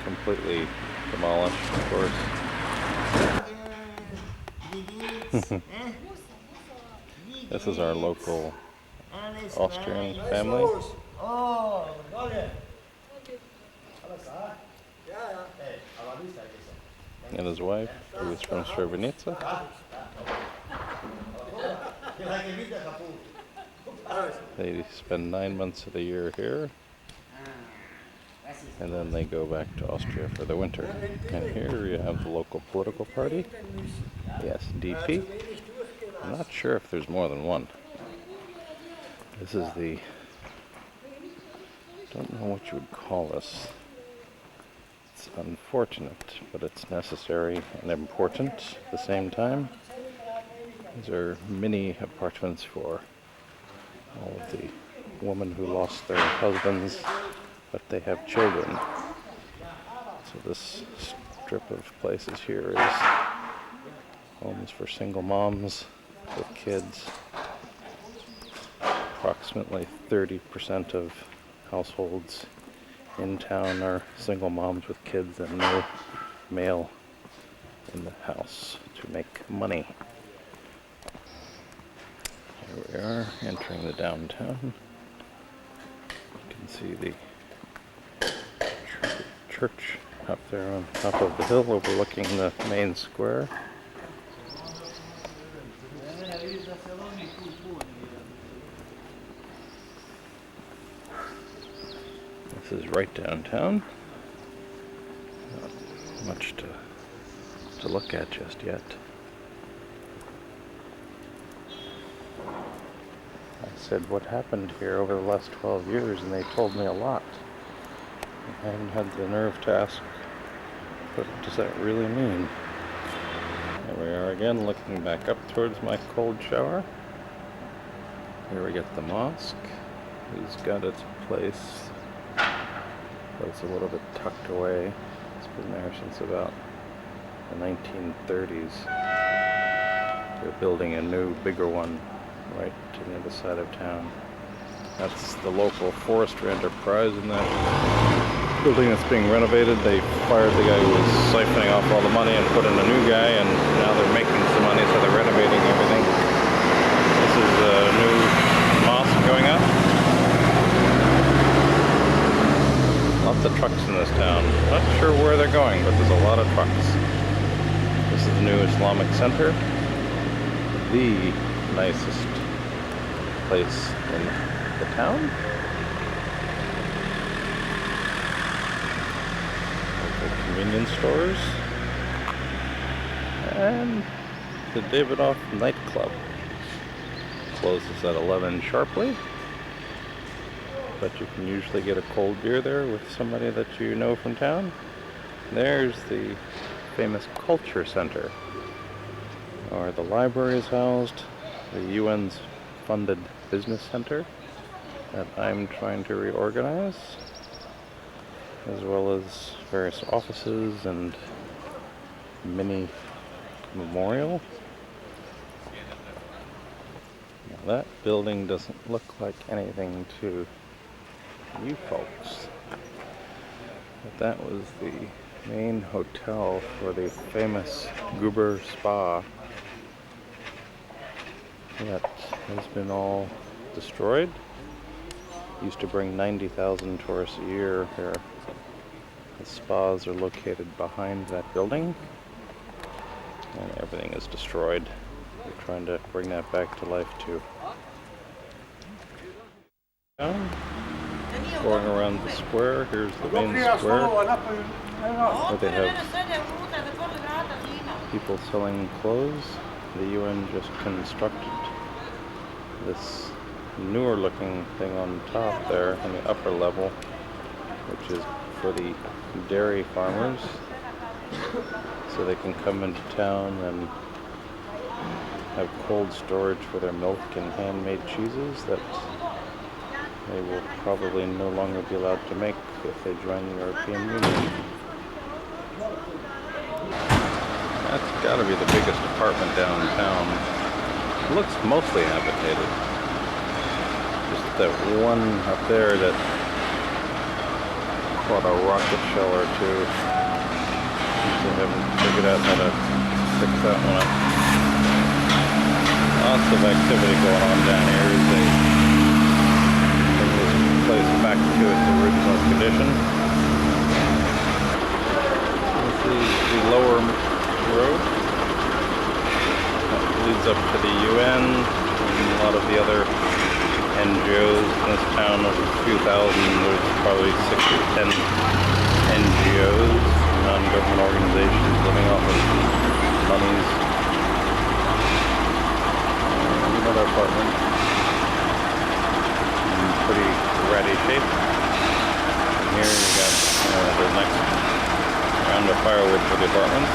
completely demolished, of course. This is our local Austrian family. And his wife, who is from Srebrenica. They spend 9 months of the year here, and then they go back to Austria for the winter. And here you have the local political party, the SDP. I'm not sure if there's more than one. This is the, don't know what you would call this. It's unfortunate, but it's necessary and important at the same time. These are mini apartments for all of the women who lost their husbands, but they have children. So this strip of places here is homes for single moms with kids. Approximately 30% of households in town are single moms with kids and no male in the house to make money. Here we are entering the downtown. You can see the church up there on top of the hill overlooking the main square. This is right downtown. Not much to look at just yet. I said what happened here over the last 12 years, and they told me a lot. I haven't had the nerve to ask, what does that really mean? Here we are again, looking back up towards my cold shower. Here we get the mosque. It's got its place, but it's a little bit tucked away. It's been there since about the 1930s. They're building a new, bigger one right to the other side of town. That's the local forestry enterprise in that building that's being renovated. They fired the guy who was siphoning off all the money and put in a new guy, and now they're making some money, so they're renovating everything. This is a new mosque going up. Lots of trucks in this town. Not sure where they're going, but there's a lot of trucks. This is the new Islamic Center. The nicest place in the town. Local convenience stores. And the Davidoff nightclub. Closes at 11 sharply. But you can usually get a cold beer there with somebody that you know from town. There's the famous Culture Center, where the library is housed, the UN's funded business center that I'm trying to reorganize, as well as various offices and mini memorial. Now that building doesn't look like anything to you folks, but that was the main hotel for the famous Goober Spa that has been all destroyed. Used to bring 90,000 tourists a year here. The spas are located behind that building, and everything is destroyed. We're trying to bring that back to life too. Going around the square, here's the main square where they have people selling clothes. The UN just constructed this newer looking thing on top there in the upper level, which is for the dairy farmers, so they can come into town and have cold storage for their milk and handmade cheeses that they will probably no longer be allowed to make if they join the European Union. That's got to be the biggest apartment downtown. It looks mostly habitated. Just that one up there that bought a rocket shell or two. They haven't figured out how to fix that one up. Lots of activity going on down here as they bring this place back to its original condition. This is the lower road that leads up to the UN and a lot of the other NGOs in this town. Of a few thousand, there's probably 6 or 10 NGOs, non-government organizations living off of monies. Another apartment in pretty ratty shape. And here you got the next round of firewood for the apartments.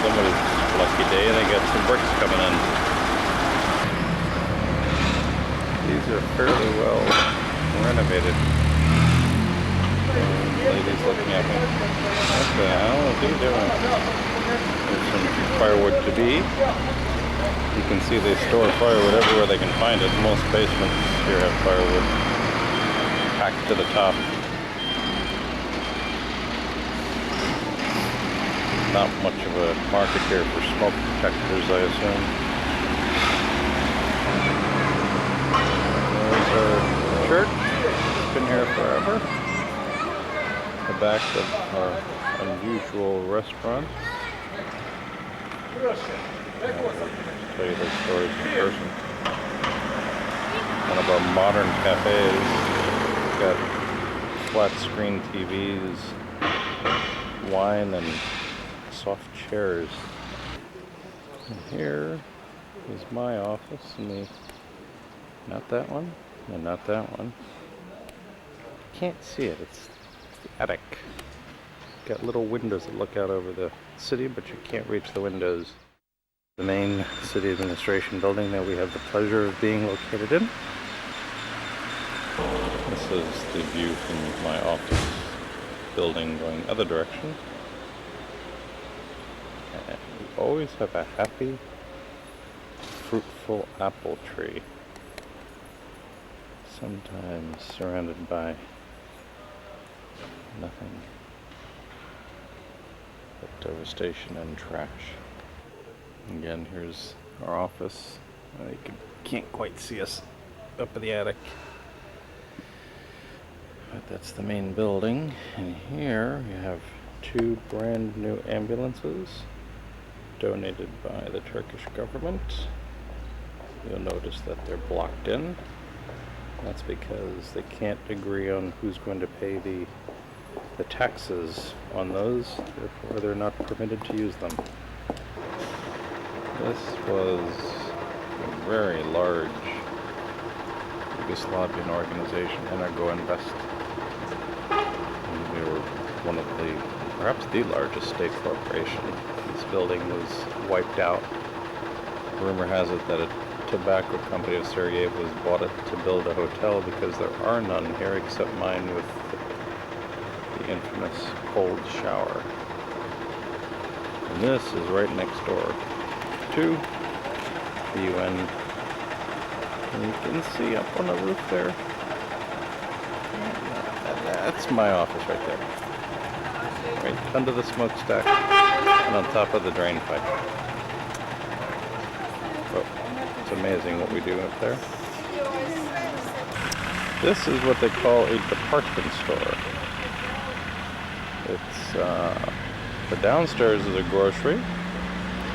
Somebody's lucky day, they got some bricks coming in. These are fairly well renovated. Lady's looking at me. What the hell is he doing? There's some firewood to be. You can see they store firewood everywhere they can find it. Most basements here have firewood packed to the top. Not much of a market here for smoke detectors, I assume. There's our church. It's been here forever. The back of our unusual restaurant. I'll tell you those stories in person. One of our modern cafes. We've got flat screen TVs, wine, and soft chairs. And here is my office, and not that one, and not that one. Can't see it. It's the attic. Got little windows that look out over the city, but you can't reach the windows. The main city administration building that we have the pleasure of being located in. This is the view from my office building going the other direction. And we always have a happy, fruitful apple tree. Sometimes surrounded by nothing but devastation and trash. Again, here's our office. You can't quite see us up in the attic, but that's the main building. And here you have 2 brand new ambulances donated by the Turkish government. You'll notice that they're blocked in. That's because they can't agree on who's going to pay the taxes on those, therefore they're not permitted to use them. This was a very large Yugoslavian organization, Energo Invest. And they were one of the, perhaps the largest state corporation. This building was wiped out. Rumor has it that a tobacco company of Sarajevo has bought it to build a hotel because there are none here except mine with the infamous cold shower. And this is right next door to the UN. And you can see up on the roof there. That's my office right there. Right under the smokestack and on top of the drain pipe. Oh, it's amazing what we do up there. This is what they call a department store. It's the downstairs is a grocery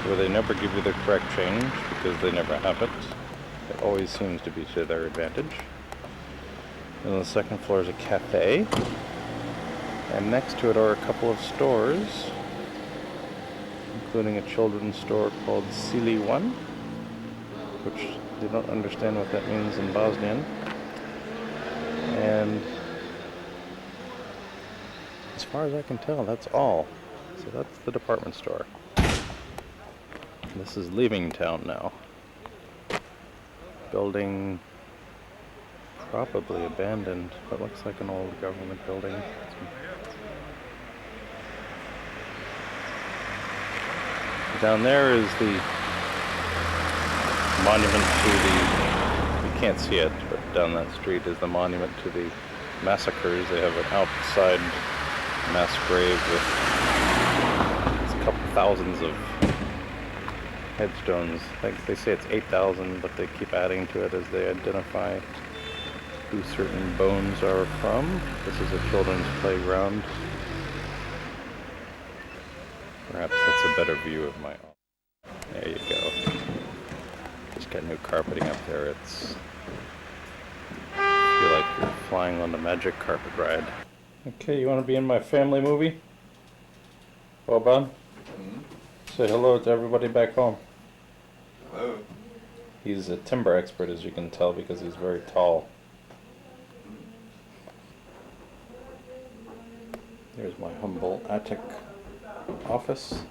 where they never give you the correct change because they never have it. It always seems to be to their advantage. And on the second floor is a cafe. And next to it are a couple of stores, including a children's store called Sili 1, which they don't understand what that means in Bosnian. And as far as I can tell, that's all. So that's the department store. This is leaving town now. Building probably abandoned, but looks like an old government building. Down there is the monument to the, you can't see it, but down that street is the monument to the massacres. They have an outside mass grave with a couple thousands of headstones. They say it's 8,000, but they keep adding to it as they identify who certain bones are from. This is a children's playground. Perhaps that's a better view of my own. There you go. Just got new carpeting up there. It's feel like you're flying on the magic carpet ride. Okay, you want to be in my family movie? Well, Bob? Say hello to everybody back home. Hello. He's a timber expert, as you can tell, because he's very tall. Here's my humble attic office,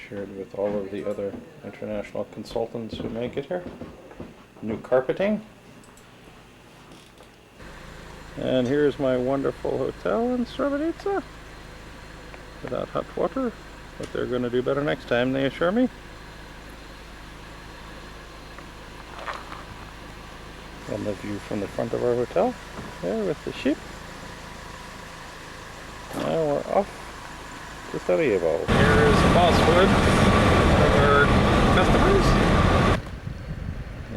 shared with all of the other international consultants who make it here. New carpeting. And here's my wonderful hotel in Srebrenica. Without hot water, but they're going to do better next time, they assure me. And the view from the front of our hotel, there with the sheep. Now we're off to Sarajevo. Here is Bosswood, one of our customers.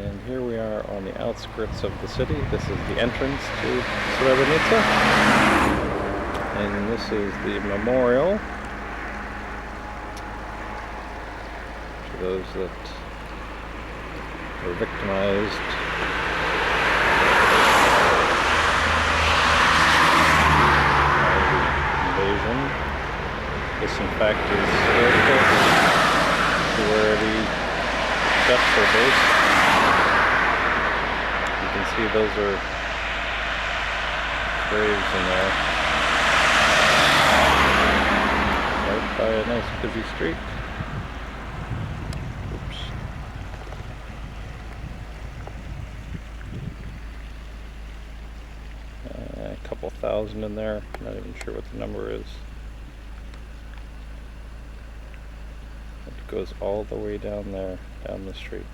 And here we are on the outskirts of the city. This is the entrance to Srebrenica. And this is the memorial to those that were victimized by the invasion. This, in fact, is Srebrenica, to where the Sept are based. You can see those are graves in there. By a nice busy street. Oops. A couple thousand in there. Not even sure what the number is. It goes all the way down there, down the street.